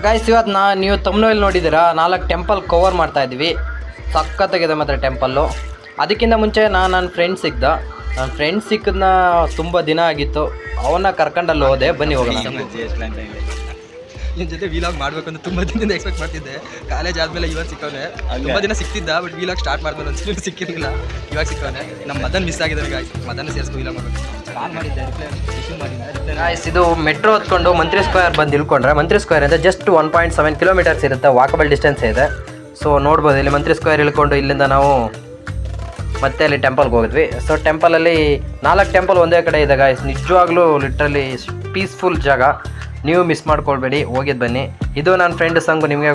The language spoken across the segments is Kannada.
ಗೈಸ್ ಇವತ್ತು ನೀವು ತಮ್ನೋಯಲ್ಲಿ ನೋಡಿದ್ದೀರಾ 4 ಟೆಂಪಲ್ ಕವರ್ ಮಾಡ್ತಾ ಇದ್ವಿ. ಸಖತ್ತಾಗಿದೆ ಮಾತ್ರ ಟೆಂಪಲ್ಲು. ಅದಕ್ಕಿಂತ ಮುಂಚೆ ನನ್ನ ಫ್ರೆಂಡ್ ಸಿಕ್ಕಿದ. ನನ್ನ ಫ್ರೆಂಡ್ ಸಿಕ್ಕದನ್ನ ತುಂಬ ದಿನ ಆಗಿತ್ತು. ಅವನ್ನ ಕರ್ಕೊಂಡಲ್ಲಿ ಹೋದೆ. ಬನ್ನಿ ಹೋಗೋಣ. ನಿನ್ನ ಜೊತೆ ವೀಲಾಗ್ ಮಾಡಬೇಕು ಅಂತ ತುಂಬ ದಿನದಿಂದ ಎಕ್ಸ್ಪೆಕ್ಟ್ ಮಾಡ್ತಿದ್ದೆ. ಕಾಲೇಜ್ ಆದಮೇಲೆ ಇವಾಗ ಸಿಕ್ಕವನೆ. ತುಂಬ ದಿನ ಸಿಕ್ತಿದ್ದ, ಬಟ್ ವೀಲಾಗ್ ಸ್ಟಾರ್ಟ್ ಮಾಡಿದ್ಮೇಲೆ ಒಂದು ಸಿಕ್ಕಿರಲಿಲ್ಲ. ಇವಾಗ ಸಿಕ್ಕವನೆ. ನಮ್ಮ ಮದನ್ ಮಿಸ್ ಆಗಿದ್ದಾನೆ ಗಾಯ್ಸ್. ಮದನ್ ಸೇರಿಸ್ಕೊ ವೀಲಾಗ್ ಮಾಡಬೇಕು. ಕಾಲ್ ಮಾಡಿದ್ದೆ, ರಿಪ್ಲೈ ಮಾಡಿದ್ದೆ. ಗಾಯ್ಸ್ ಇದು ಮೆಟ್ರೋ ಹತ್ಕೊಂಡು ಮಂತ್ರಿ ಸ್ಕ್ವೇರ್ ಬಂದು ಇಳ್ಕೊಂಡ್ರೆ, ಮಂತ್ರಿ ಸ್ಕ್ವೇರ್ ಅಂತ ಜಸ್ಟ್ 1.7 ಕಿಲೋಮೀಟರ್ಸ್ ಇರುತ್ತೆ. ವಾಕಬಲ್ ಡಿಸ್ಟೆನ್ಸ್ ಇದೆ. ಸೊ ನೋಡ್ಬೋದು ಇಲ್ಲಿ ಮಂತ್ರಿ ಸ್ಕ್ವೇರ್ ಇಳ್ಕೊಂಡು ಇಲ್ಲಿಂದ ನಾವು ಮತ್ತೆ ಅಲ್ಲಿ ಟೆಂಪಲ್ಗೆ ಹೋಗಿದ್ವಿ. ಸೊ ಟೆಂಪಲಲ್ಲಿ 4 ಟೆಂಪಲ್ ಒಂದೇ ಕಡೆ ಇದೆ ಗಾಯ್ಸ್. ನಿಜವಾಗ್ಲೂ ಲಿಟ್ರಲಿ ಪೀಸ್ಫುಲ್ ಜಾಗ. ನೀವು ಮಿಸ್ ಮಾಡ್ಕೊಳ್ಬೇಡಿ, ಹೋಗಿದ್ದು ಬನ್ನಿ. ಇದು ನನ್ನ ಫ್ರೆಂಡ್ ಸಂಗು. ನಿಮಗೆ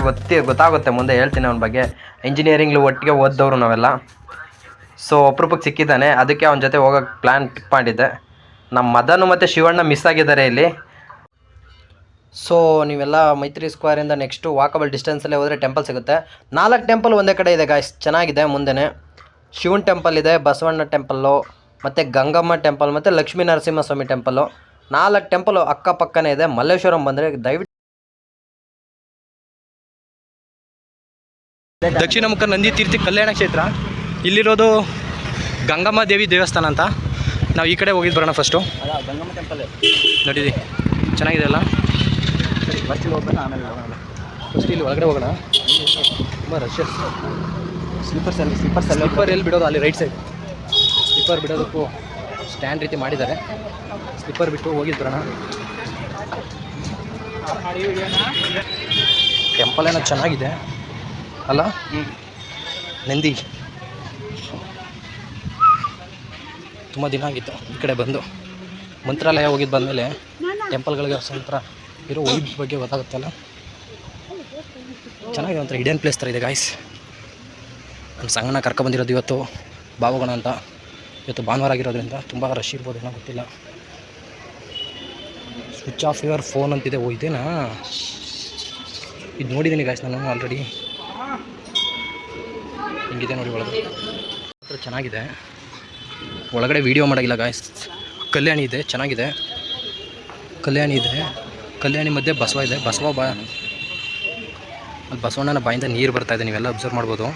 ಗೊತ್ತಾಗುತ್ತೆ ಮುಂದೆ ಹೇಳ್ತೀನಿ ಅವನ ಬಗ್ಗೆ. ಇಂಜಿನಿಯರಿಂಗ್ಲು ಒಟ್ಟಿಗೆ ಓದ್ದವರು ನಾವೆಲ್ಲ. ಸೊ ಅಪರೂಪಕ್ಕೆ ಸಿಕ್ಕಿದ್ದಾನೆ, ಅದಕ್ಕೆ ಅವನ ಜೊತೆ ಹೋಗೋಕ್ಕೆ ಪ್ಲ್ಯಾನ್ ಪಿಕ್ ಮಾಡಿದ್ದೆ. ನಮ್ಮ ಮದನು ಮತ್ತು ಶಿವಣ್ಣ ಮಿಸ್ ಆಗಿದ್ದಾರೆ ಇಲ್ಲಿ. ಸೊ ನೀವೆಲ್ಲ ಮೈತ್ರಿ ಸ್ಕ್ವೇರಿಂದ ನೆಕ್ಸ್ಟು ವಾಕಬಲ್ ಡಿಸ್ಟೆನ್ಸಲ್ಲೇ ಹೋದರೆ ಟೆಂಪಲ್ ಸಿಗುತ್ತೆ. 4 ಟೆಂಪಲ್ ಒಂದೇ ಕಡೆ ಇದೆ ಗಾಯ್ಸ್. ಚೆನ್ನಾಗಿದೆ. ಮುಂದೆನೇ ಶಿವನ್ ಟೆಂಪಲ್ ಇದೆ, ಬಸವಣ್ಣ ಟೆಂಪಲ್ಲು, ಮತ್ತು ಗಂಗಮ್ಮ ಟೆಂಪಲ್, ಮತ್ತು ಲಕ್ಷ್ಮೀ ನರಸಿಂಹಸ್ವಾಮಿ ಟೆಂಪಲ್ಲು. 4 ಟೆಂಪಲು ಅಕ್ಕಪಕ್ಕನೇ ಇದೆ. ಮಲ್ಲೇಶ್ವರಂ ಬಂದರೆ ದಯವಿಟ್ಟು ದಕ್ಷಿಣ ಮುಖ ನಂದಿ ತೀರ್ಥಿ ಕಲ್ಯಾಣ ಕ್ಷೇತ್ರ. ಇಲ್ಲಿರೋದು ಗಂಗಮ್ಮ ದೇವಿ ದೇವಸ್ಥಾನ ಅಂತ. ನಾವು ಈ ಕಡೆ ಹೋಗಿದ್ದು ಬರೋಣ ಫಸ್ಟು. ಗಂಗಮ್ಮ ಟೆಂಪಲ್ ನೋಡಿದಿ, ಚೆನ್ನಾಗಿದೆ ಅಲ್ಲ. ಫಸ್ಟ್ ಇಲ್ಲಿ ಹೋಗ್ಬೇಕು, ಆಮೇಲೆ ಫಸ್ಟ್ ಇಲ್ಲಿ ಒಳಗಡೆ ಹೋಗೋಣ. ತುಂಬ ರಶ್. ಸ್ಲಿಪ್ಪರ್ ಎಲ್ಲಿ ಬಿಡೋದು? ಅಲ್ಲಿ ರೈಟ್ ಸೈಡ್ ಸ್ಲಿಪ್ಪರ್ ಬಿಡೋದಕ್ಕೂ ಸ್ಟ್ಯಾಂಡ್ ರೀತಿ ಮಾಡಿದ್ದಾರೆ. ಸ್ಲಿಪ್ಪರ್ ಬಿಟ್ಟು ಹೋಗಿದ್ದು ಬರೋಣ. ಟೆಂಪಲ್ ಏನೋ ಚೆನ್ನಾಗಿದೆ ಅಲ್ಲ. ನಂದಿ ತುಂಬ ದಿನ ಆಗಿತ್ತು ಈ ಕಡೆ ಬಂದು. ಮಂತ್ರಾಲಯ ಹೋಗಿದ್ದು ಬಂದಮೇಲೆ ಟೆಂಪಲ್ಗಳಿಗೆ ಸ್ವಲ್ಪ ಇರೋ ವೈಬ್ ಬಗ್ಗೆ ಗೊತ್ತಾಗುತ್ತಲ್ಲ. ಚೆನ್ನಾಗಿದೆ, ಒಂಥರ ಹಿಡನ್ ಪ್ಲೇಸ್ ಥರ ಇದೆ ಗಾಯ್ಸ್. ನಮ್ಮ ಸಂಗನ ಕರ್ಕೊಬಂದಿರೋದು ಇವತ್ತು ಬಾವುಗಣ ಅಂತ. ಇವತ್ತು ಭಾನುವಾರ ಆಗಿರೋದ್ರಿಂದ ತುಂಬ ರಶ್ ಇರ್ಬೋದೇನೋ ಗೊತ್ತಿಲ್ಲ. ಸ್ವಿಚ್ ಆಫ್ ಯುವರ್ ಫೋನ್ ಅಂತಿದೆ. ಓ ಇದೇನಾ? ಇದು ನೋಡಿದ್ದೀನಿ ಗಾಯ್ಸ್ ನಾನು ಆಲ್ರೆಡಿ. ಹಿಂಗಿದೆ ನೋಡಿ ಒಳಗೆ. ಚೆನ್ನಾಗಿದೆ. ಒಳಗಡೆ ವೀಡಿಯೋ ಮಾಡೋಂಗಿಲ್ಲ ಗಾಯ್ಸ್. ಕಲ್ಯಾಣಿ ಇದೆ, ಚೆನ್ನಾಗಿದೆ. ಕಲ್ಯಾಣಿ ಇದೆ. ಕಲ್ಯಾಣಿ ಮಧ್ಯೆ ಬಸವ ಇದೆ. ಅಲ್ಲಿ ಬಸವಣ್ಣನ ಬಾಯಿಂದ ನೀರು ಬರ್ತಾಯಿದೆ. ನೀವೆಲ್ಲ ಅಬ್ಸರ್ವ್ ಮಾಡ್ಬೋದು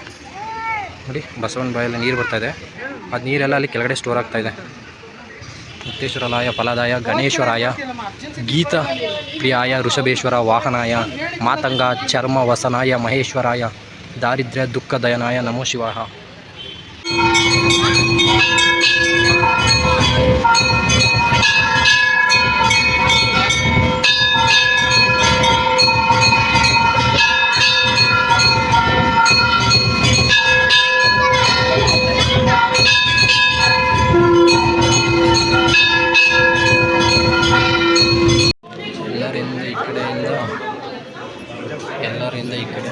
ನೋಡಿ. ಬಸವಣ್ಣ ಬಾಯಲ್ಲಿ ನೀರು ಬರ್ತಾಯಿದೆ. ಅದು ನೀರೆಲ್ಲ ಅಲ್ಲಿ ಕೆಳಗಡೆ ಸ್ಟೋರ್ ಆಗ್ತಾಯಿದೆ. ಮುಕ್ತೇಶ್ವರಲಾಯ ಫಲದಾಯ ಗಣೇಶ್ವರಾಯ ಗೀತ ಪ್ರಿಯಾಯ ಋಷಭೇಶ್ವರ ವಾಹನಾಯ ಮಾತಂಗ ಚರ್ಮ ವಸನಾಯ ಮಹೇಶ್ವರಾಯ ದಾರಿದ್ರ್ಯ ದುಃಖ ದಯನಾಯ ನಮೋ ಶಿವಾಯ. ಎಲ್ಲರಿಂದ ಈ ಕಡೆ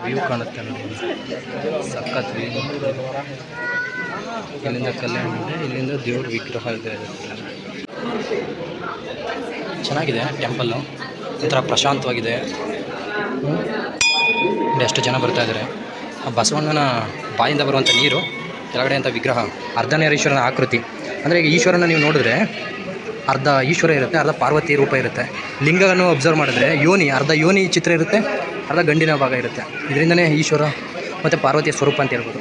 ವ್ಯೂ ಕಾಣುತ್ತೆ ನೋಡಿ. ಸಖತ್ ವ್ಯೂ. ಇಲ್ಲಿಂದ ಕಲ್ಯಾಣ ಇದೆ, ಇಲ್ಲಿಂದ ದೇವ್ರ ವಿಗ್ರಹ ಇದೆ. ಚೆನ್ನಾಗಿದೆ ಟೆಂಪಲ್ಲು. ಒಂಥರ ಪ್ರಶಾಂತವಾಗಿದೆ. ಎಷ್ಟು ಜನ ಬರ್ತಾಯಿದ್ದಾರೆ. ಆ ಬಸವಣ್ಣನ ಬಾಯಿಂದ ಬರುವಂಥ ನೀರು, ಕೆಳಗಡೆ ಅಂತ ವಿಗ್ರಹ ಅರ್ಧನೇರೀಶ್ವರನ ಆಕೃತಿ. ಅಂದರೆ ಈಗ ಈಶ್ವರನ ನೀವು ನೋಡಿದ್ರೆ ಅರ್ಧ ಈಶ್ವರ ಇರುತ್ತೆ, ಅರ್ಧ ಪಾರ್ವತಿ ರೂಪ ಇರುತ್ತೆ. ಲಿಂಗವನ್ನು ಅಬ್ಸರ್ವ್ ಮಾಡಿದ್ರೆ ಅರ್ಧ ಯೋನಿ ಚಿತ್ರ ಇರುತ್ತೆ, ಅರ್ಧ ಗಂಡಿನ ಭಾಗ ಇರುತ್ತೆ. ಇದರಿಂದನೇ ಈಶ್ವರ ಮತ್ತು ಪಾರ್ವತಿಯ ಸ್ವರೂಪ ಅಂತ ಹೇಳ್ಬೋದು.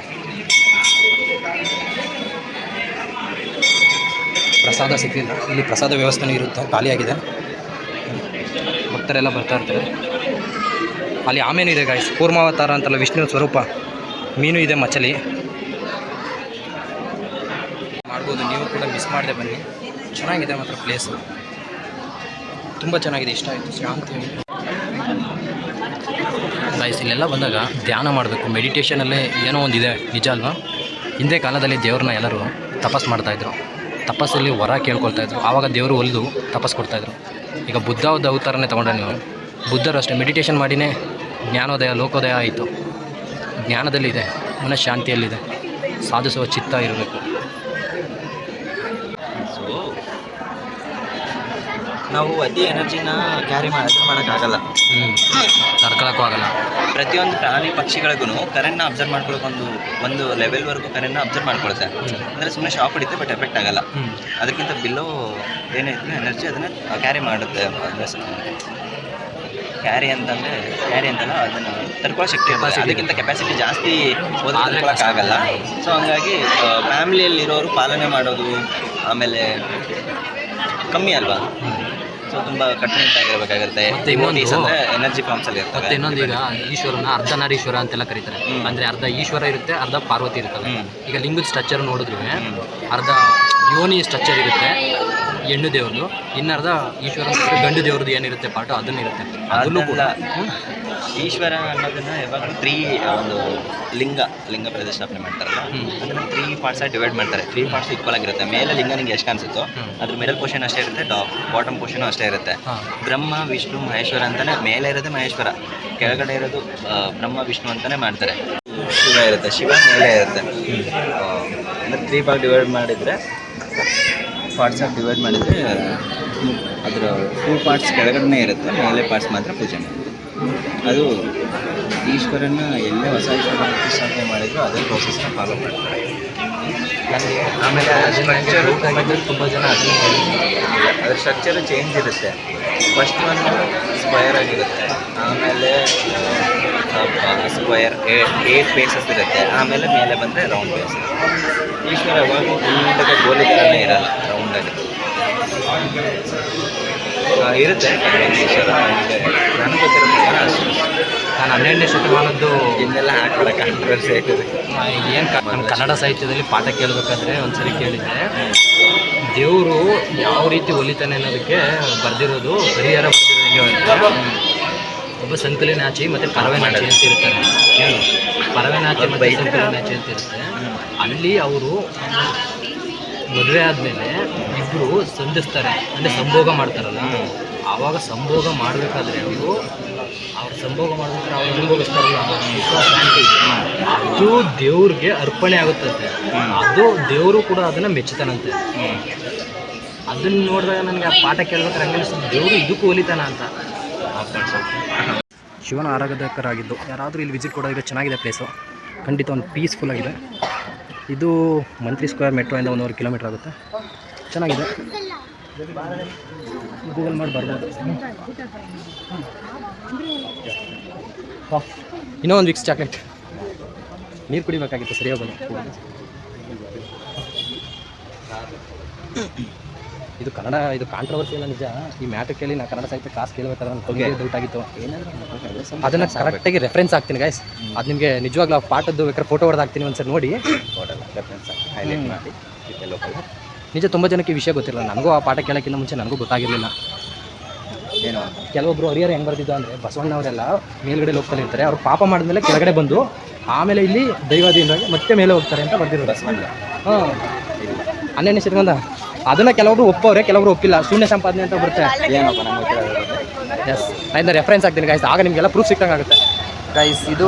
ಪ್ರಸಾದ ಸಿಗಲಿಲ್ಲ. ಇಲ್ಲಿ ಪ್ರಸಾದ ವ್ಯವಸ್ಥೆನೂ ಇರುತ್ತೆ, ಖಾಲಿಯಾಗಿದೆ. ಭಕ್ತರೆಲ್ಲ ಬರ್ತಾ ಇರ್ತಾರೆ. ಅಲ್ಲಿ ಆಮೇನೂ ಇದೆ ಗಾಯ್ಸ್. ಕೂರ್ಮಾವತಾರ ಅಂತಲ್ಲ ವಿಷ್ಣು ಸ್ವರೂಪ. ಮೀನು ಇದೆ, ಮಚಲಿ ಮಾಡ್ಬೋದು. ನೀವು ಕೂಡ ಮಿಸ್ ಮಾಡದೆ ಬನ್ನಿ. ಚೆನ್ನಾಗಿದೆ ಮಾತ್ರ ಪ್ಲೇಸು. ತುಂಬ ಚೆನ್ನಾಗಿದೆ, ಇಷ್ಟ ಆಯಿತು. ಶಾಂತಿ ಗಾಯ್ಸ್. ಇಲ್ಲೆಲ್ಲ ಬಂದಾಗ ಧ್ಯಾನ ಮಾಡಬೇಕು. ಮೆಡಿಟೇಷನಲ್ಲೇ ಏನೋ ಒಂದಿದೆ, ನಿಜ ಅಲ್ವಾ? ಹಿಂದೆ ಕಾಲದಲ್ಲಿ ದೇವ್ರನ್ನ ಎಲ್ಲರೂ ತಪಸ್ ಮಾಡ್ತಾಯಿದ್ರು. ತಪಸ್ಸಲ್ಲಿ ವರ ಕೇಳ್ಕೊಳ್ತಾಯಿದ್ರು. ಆವಾಗ ದೇವರು ಒಲಿದು ತಪಸ್ ಕೊಡ್ತಾಯಿದ್ರು. ಈಗ ಬುದ್ಧದ ಅವತಾರನೇ ತೊಗೊಂಡ್ರೆ ನೀವು, ಬುದ್ಧರು ಅಷ್ಟೇ ಮೆಡಿಟೇಷನ್ ಮಾಡಿನೇ ಜ್ಞಾನೋದಯ ಲೋಕೋದಯ ಆಯಿತು. ಜ್ಞಾನದಲ್ಲಿದೆ, ಮನಃಶಾಂತಿಯಲ್ಲಿದೆ. ಸಾಧಿಸುವ ಚಿತ್ತ ಇರಬೇಕು. ನಾವು ಅತಿ ಎನರ್ಜಿನ ಕ್ಯಾರಿ ಮಾಡೋಕ್ಕಾಗಲ್ಲ. ತಡ್ಕೊಳಕ್ಕೂ ಆಗಲ್ಲ. ಪ್ರತಿಯೊಂದು ಪ್ರಾಣಿ ಪಕ್ಷಿಗಳಿಗೂ ಕರೆಂಟ್ನ ಅಬ್ಸರ್ವ್ ಮಾಡ್ಕೊಳ್ಳೋಕೆ ಒಂದು ಲೆವೆಲ್ವರೆಗೂ ಕರೆಂಟ್ನ ಅಬ್ಸರ್ವ್ ಮಾಡ್ಕೊಳುತ್ತೆ. ಅಂದರೆ ಸುಮ್ಮನೆ ಶಾಕ್ ಹೊಡಿತೆ ಬಟ್ ಎಫೆಕ್ಟ್ ಆಗಲ್ಲ. ಅದಕ್ಕಿಂತ ಬಿಲ್ಲೋ ಏನೈತೆ ಎನರ್ಜಿ ಅದನ್ನು ಕ್ಯಾರಿ ಮಾಡುತ್ತೆ. ಕ್ಯಾರಿ ಅಂತಲ್ಲ ಅದನ್ನು ತಡ್ಕೊಳ್ಳೋ ಶಕ್ತಿ ಇರ್ತದೆ. ಅದಕ್ಕಿಂತ ಕೆಪಾಸಿಟಿ ಜಾಸ್ತಿ ತಡ್ಕೊಳಕ್ಕಾಗಲ್ಲ. ಸೊ ಹಂಗಾಗಿ ಫ್ಯಾಮಿಲಿಯಲ್ಲಿರೋರು ಪಾಲನೆ ಮಾಡೋದು ಆಮೇಲೆ ಕಮ್ಮಿ ಅಲ್ವಾ. ಸೊ ತುಂಬ ಕಟ್ಟುನಿಟ್ಟಾಗಿರ್ಬೇಕಾಗುತ್ತೆ. ಮತ್ತೆ ಇನ್ನೊಂದು ಅಂದರೆ ಎನರ್ಜಿ ಫಾರ್ಮ್ಸಲ್ಲಿ ಇರ್ತವೆ. ಮತ್ತೆ ಇನ್ನೊಂದು ಈಗ ಈಶ್ವರನ ಅರ್ಧನಾರೀಶ್ವರ ಅಂತೆಲ್ಲ ಕರೀತಾರೆ. ಅಂದರೆ ಅರ್ಧ ಈಶ್ವರ ಇರುತ್ತೆ, ಅರ್ಧ ಪಾರ್ವತಿ ಇರ್ತದೆ. ಈಗ ಲಿಂಗದ ಸ್ಟ್ರಕ್ಚರ್ ನೋಡಿದ್ರು ಅರ್ಧ ಯೋನಿ ಸ್ಟ್ರಕ್ಚರ್ ಇರುತ್ತೆ ಹೆಣ್ಣು ದೇವ್ರದ್ದು, ಇನ್ನರ್ಧ ಈಶ್ವರ ಗಂಡು ದೇವ್ರದ್ದು ಏನಿರುತ್ತೆ ಪಾಠ ಅದನ್ನು ಇರುತ್ತೆ. ಅದನ್ನು ಕೂಡ ಈಶ್ವರ ಅನ್ನೋದನ್ನ ಯಾವಾಗಲೂ ಒಂದು ಲಿಂಗ ಪ್ರತಿಷ್ಠಾಪನೆ ಮಾಡ್ತಾರಲ್ಲ, ಅದನ್ನು 3 ಪಾರ್ಟ್ಸಾಗಿ ಡಿವೈಡ್ ಮಾಡ್ತಾರೆ. 3 ಪಾರ್ಟ್ಸ್ ಈಕ್ವಲ್ ಆಗಿರುತ್ತೆ. ಮೇಲೆ ಲಿಂಗ ನಿಂಗೆ ಎಷ್ಟು ಕಾಣಿಸುತ್ತೋ ಅದ್ರ ಮಿಡಲ್ ಪೋರ್ಷನ್ ಅಷ್ಟೇ ಇರುತ್ತೆ, ಬಾಟಮ್ ಪೋರ್ಷನ್ ಅಷ್ಟೇ ಇರುತ್ತೆ. ಬ್ರಹ್ಮ ವಿಷ್ಣು ಮಹೇಶ್ವರ ಅಂತಾನೆ ಮೇಲೆ ಇರೋದೇ ಮಹೇಶ್ವರ, ಕೆಳಗಡೆ ಇರೋದು ಬ್ರಹ್ಮ ವಿಷ್ಣು ಅಂತಾನೆ ಮಾಡ್ತಾರೆ. ಶಿವ ಇರುತ್ತೆ, ಶಿವ ಮೇಲೆ ಇರುತ್ತೆ. ಅಂದರೆ 3 ಪಾರ್ಟ್ ಡಿವೈಡ್ ಮಾಡಿದರೆ ಪಾರ್ಟ್ಸಾಗಿ ಡಿವೈಡ್ ಮಾಡಿದರೆ ಅದರ 2 ಪಾರ್ಟ್ಸ್ ಕೆಳಗಡೆ ಇರುತ್ತೆ, ಮೇಲೆ ಪಾರ್ಟ್ಸ್ ಮಾತ್ರ ಪೂಜೆ ಮಾಡಿ. ಅದು ಈಶ್ವರನ ಎಲ್ಲೇ ಹೊಸ ಈಶ್ವರ ಪ್ರತಿಷ್ಠಾಪನೆ ಮಾಡಿದ್ರು ಅದೇ ಪ್ರೋಸೆಸ್ನ ಫಾಲೋ ಮಾಡ್ತಾರೆ. ಆಮೇಲೆ ಸ್ಟ್ರಕ್ಚರು ತುಂಬ ಜನ ಅದರ ಸ್ಟ್ರಕ್ಚರು ಚೇಂಜ್ ಇರುತ್ತೆ. ಫಸ್ಟ್ ಒಂದು ಸ್ಕ್ವಯರ್ ಆಗಿರುತ್ತೆ, ಆಮೇಲೆ ಸ್ಕ್ವಯರ್ 8 ಫೇಸಸ್ ಇರುತ್ತೆ, ಆಮೇಲೆ ಮೇಲೆ ಬಂದರೆ ರೌಂಡ್ ಫೇಸ್. ಈಶ್ವರ ಯಾವಾಗ ಉಂಡಗೆ ಗೋಲಿ ಥರನೇ ಇರಲ್ಲ, ರೌಂಡಾಗಿ ಇರುತ್ತೆ ಈಶ್ವರ. ನನಗೆ ಗೊತ್ತಿರೋ ಪ್ರಕಾರ ಅಷ್ಟು. ನಾನು 12ನೇ ಶತಮಾನದ್ದು ಇನ್ನೆಲ್ಲ ಹಾಕ್ಬೇಡ, ಕಾಂಟ್ರವರ್ಸಿ ಆಯ್ತದೆ. ಏನು ಕನ್ನಡ ಸಾಹಿತ್ಯದಲ್ಲಿ ಪಾಠ ಕೇಳಬೇಕಾದ್ರೆ ಒಂದ್ಸರಿ ಕೇಳಿದ್ದೆ, ದೇವರು ಯಾವ ರೀತಿ ಒಲಿತಾನೆ ಅನ್ನೋದಕ್ಕೆ ಬರೆದಿರೋದು ಹರಿಹರ ಬರೆದಿರೋ. ಒಬ್ಬ ಸಂಕಲಿನಾಚಿ ಮತ್ತು ಪರವೆನಾಚಿ ಅಂತ ಇರ್ತಾರೆ. ಕೇಳು, ಪರವೆನಾಚಿ ಮತ್ತು ಸಂಕಲಿನಾಚಿ ಅಂತ ಇರುತ್ತೆ. ಅಲ್ಲಿ ಅವರು ಮದುವೆ ಆದಮೇಲೆ ಇಬ್ಬರು ಸಂಧಿಸ್ತಾರೆ, ಅಂದರೆ ಸಂಭೋಗ ಮಾಡ್ತಾರಲ್ಲ. ಆವಾಗ ಸಂಭೋಗ ಮಾಡಬೇಕಾದ್ರೆ ಅವ್ರು ಸಂಭೋಗ ಮಾಡ್ಬೇಕಾದ್ರೆ ಅವ್ರು ಅನುಭವಿಸ್ತಾರಲ್ಲ ಶಾಂತಿ, ಅದು ದೇವ್ರಿಗೆ ಅರ್ಪಣೆ ಆಗುತ್ತಂತೆ. ಅದು ದೇವರು ಕೂಡ ಅದನ್ನು ಮೆಚ್ಚುತ್ತಾನಂತೆ. ಅದನ್ನು ನೋಡಿದಾಗ ನನಗೆ ಆ ಪಾಠ ಕೇಳ್ಬೇಕಾದ್ರೆ ಹಂಗೆ ಅನಿಸ್ತದೆ, ದೇವರು ಇದಕ್ಕೂ ಒಲಿತಾನ ಅಂತ. ಶಿವನ ಆರಾಧಕರಾಗಿದ್ದು ಯಾರಾದರೂ ಇಲ್ಲಿ ವಿಸಿಟ್ ಕೊಡೋದು ಚೆನ್ನಾಗಿದೆ ಪ್ಲೇಸು, ಖಂಡಿತ ಒಂದು ಪೀಸ್ಫುಲ್ ಆಗಿದೆ. ಇದು ಮಂತ್ರಿ ಸ್ಕ್ವೇರ್ ಮೆಟ್ರೋಯಿಂದ 1.5 ಕಿಲೋಮೀಟ್ರ್ ಆಗುತ್ತೆ. ಚೆನ್ನಾಗಿದೆ, ಗೂಗಲ್ ಮಾಡಿ ಬರ್ಬೋದು. ಇನ್ನೂ ಒಂದು ವಿಕ್ಸ್ ಚಾಕ್ಲೇಟ್. ನೀರು ಕುಡಿಬೇಕಾಗಿತ್ತು, ಸರಿ ಹೋಗೋದು. ಇದು ಕನ್ನಡ, ಇದು ಕಾಂಟ್ರವರ್ಸಿ ಎಲ್ಲ ನಿಜ. ಈ ಮ್ಯಾಟ್ರ್ ಕೇಳಿ ನಾನು ಕನ್ನಡ ಸಾಹಿತ್ಯ ಕ್ಲಾಸ್ ಕೇಳಬೇಕಾದ್ರೆ ನನಗೆ ಡೌಟ್ ಆಗಿತ್ತು. ಅದನ್ನು ಕರೆಕ್ಟಾಗಿ ರೆಫರೆನ್ಸ್ ಹಾಕ್ತೀನಿ ಗೈಸ್. ಅದು ನಿಮಗೆ ನಿಜವಾಗ್ಲೂ ಆ ಪಾಠದ್ದು ಬೇಕಾದ್ರೆ ಫೋಟೋ ಹೊಡೆದು ಹಾಕ್ತೀನಿ, ಒಂದ್ಸರಿ ನೋಡಿ. ರೆಫರೆನ್ಸ್ ಹೈಲೈಟ್ ಮಾಡಿ. ನಿಜ ತುಂಬ ಜನಕ್ಕೆ ಈ ವಿಷಯ ಗೊತ್ತಿರಲ್ಲ. ನನಗೂ ಆ ಪಾಠ ಕೇಳೋಕ್ಕಿಂತ ಮುಂಚೆ ನನಗೂ ಗೊತ್ತಾಗಿರಲಿಲ್ಲ. ಏನೋ ಕೆಲವೊಬ್ಬರು ಹರಿಹರ ಹೆಂಗೆ ಬರ್ತಿದ್ದು ಅಂದರೆ, ಬಸವಣ್ಣವರೆಲ್ಲ ಮೇಲ್ಗಡೆ ಲೋಕದಲ್ಲಿ ಇರ್ತಾರೆ, ಅವ್ರು ಪಾಪ ಮಾಡಿದ್ಮೇಲೆ ಕೆಳಗಡೆ ಬಂದು ಆಮೇಲೆ ಇಲ್ಲಿ ದೈವಾಧೀನರಾಗಿ ಮತ್ತೆ ಮೇಲೆ ಹೋಗ್ತಾರೆ ಅಂತ ಬರ್ತಿರೋದು. ಬಸವಣ್ಣ 12ನೇ ಶತಮಾನ. ಅದನ್ನು ಕೆಲವರು ಒಪ್ಪವ್ರೆ, ಕೆಲವರು ಒಪ್ಪಿಲ್ಲ. ಶೂನ್ಯ ಸಂಪಾದನೆ ಅಂತ ಬರುತ್ತೆ. ಏನಪ್ಪ ನಮಗೆ ಗೊತ್ತಿರೋದು. ಎಸ್, ನಾನು ರೆಫರೆನ್ಸ್ ಆಗ್ತೀನಿ ಗೈಸ್, ಆಗ ನಿಮಗೆಲ್ಲ ಪ್ರೂಫ್ ಸಿಕ್ಕಂಗೆ ಆಗುತ್ತೆ ಗೈಸ್. ಇದು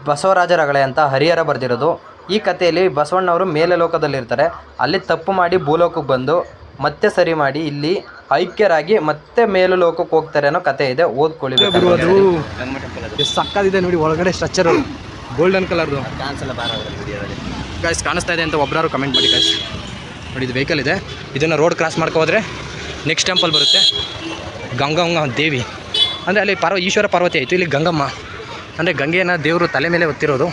ಬಸವರಾಜರ ರಗಳೆ ಅಂತ ಹರಿಹರ ಬರೆದಿರೋದು. ಈ ಕಥೆಯಲ್ಲಿ ಬಸವಣ್ಣವರು ಮೇಲೆ ಲೋಕದಲ್ಲಿರ್ತಾರೆ, ಅಲ್ಲಿ ತಪ್ಪು ಮಾಡಿ ಭೂಲೋಕಕ್ಕೆ ಬಂದು ಮತ್ತೆ ಸರಿ ಮಾಡಿ ಇಲ್ಲಿ ಐಕ್ಯರಾಗಿ ಮತ್ತೆ ಮೇಲು ಲೋಕಕ್ಕೆ ಹೋಗ್ತಾರೆ ಅನ್ನೋ ಕಥೆ ಇದೆ. ಓದ್ಕೊಳ್ಳಿ. ಅದು ಸಕ್ಕದಿದೆ ನೋಡಿ, ಒಳಗಡೆ ಸ್ಟ್ರಕ್ಚರು ಗೋಲ್ಡನ್ ಕಲರ್ದು. ಗೈಸ್ ಕಾಣಿಸ್ತಾ ಇದೆ ಅಂತ ಒಬ್ಬರು ಕಮೆಂಟ್ ಮಾಡಿ ಗೈಸ್. ನೋಡಿ, ಇದು ವೆಹಿಕಲ್ ಇದೆ. ಇದನ್ನು ರೋಡ್ ಕ್ರಾಸ್ ಮಾಡ್ಕೊ ಹೋದರೆ ನೆಕ್ಸ್ಟ್ ಟೆಂಪಲ್ ಬರುತ್ತೆ, ಗಂಗಮ್ಮ ದೇವಿ. ಅಂದರೆ ಅಲ್ಲಿ ಈಶ್ವರ ಪಾರ್ವತಿ ಆಯಿತು, ಇಲ್ಲಿ ಗಂಗಮ್ಮ ಅಂದರೆ ಗಂಗೆಯನ್ನು ದೇವರು ತಲೆ ಮೇಲೆ ಹೊತ್ತಿರೋದು.